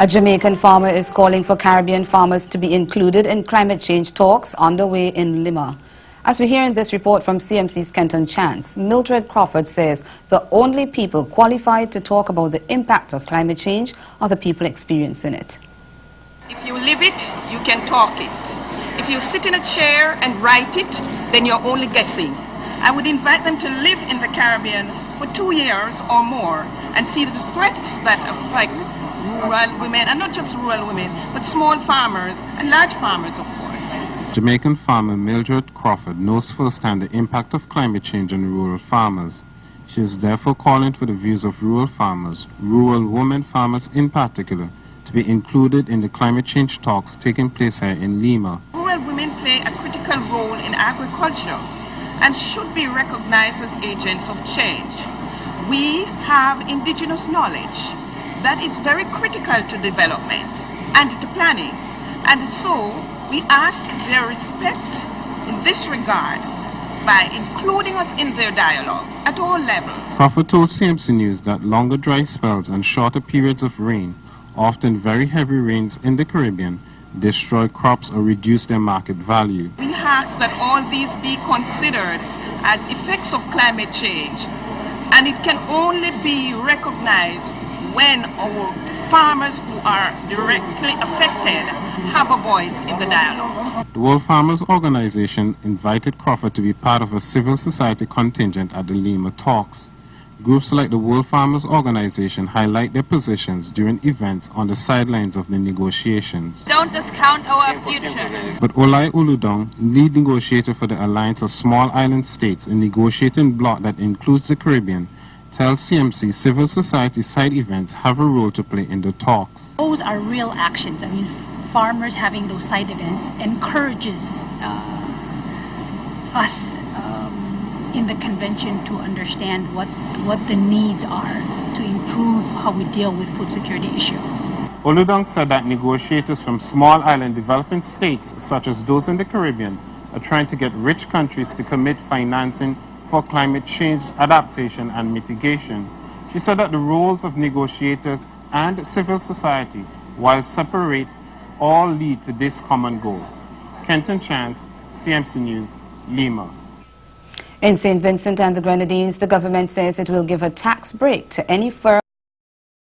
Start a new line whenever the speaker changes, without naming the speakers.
A Jamaican farmer is calling for Caribbean farmers to be included in climate change talks underway in Lima. As we hear in this report from CMC's Kenton Chance, Mildred Crawford says the only people qualified to talk about the impact of climate change are the people experiencing it.
If you live it, you can talk it. If you sit in a chair and write it, then you're only guessing. I would invite them to live in the Caribbean for 2 years or more and see the threats that affect rural women, and not just rural women, but small farmers and large farmers, of course.
Jamaican farmer Mildred Crawford knows firsthand the impact of climate change on rural farmers. She is therefore calling for the views of rural farmers, rural women farmers in particular, to be included in the climate change talks taking place here in Lima.
Rural women play a critical role in agriculture and should be recognized as agents of change. We have indigenous knowledge that is very critical to development and to planning, and so we ask their respect in this regard by including us in their dialogues at all levels.
Crawford told CMC News that longer dry spells and shorter periods of rain, often very heavy rains in the Caribbean, destroy crops or reduce their market value.
We ask that all these be considered as effects of climate change, and it can only be recognized when our farmers who are directly affected have a voice in the dialogue.
The World Farmers Organization invited Crawford to be part of a civil society contingent at the Lima talks. Groups like the World Farmers Organization highlight their positions during events on the sidelines of the negotiations.
Don't discount our future.
But Olai Uludong, lead negotiator for the Alliance of Small Island States, a negotiating bloc that includes the Caribbean, tells CMC civil society side events have a role to play in the talks.
Those are real actions. I mean, farmers having those side events encourages us in the convention to understand what the needs are to improve how we deal with food security issues.
Oludong said that negotiators from small island developing states, such as those in the Caribbean, are trying to get rich countries to commit financing for climate change adaptation and mitigation. She said that the roles of negotiators and civil society, while separate, all lead to this common goal. Kenton Chance, CMC News, Lima.
In St. Vincent and the Grenadines, the government says it will give a tax break to any firm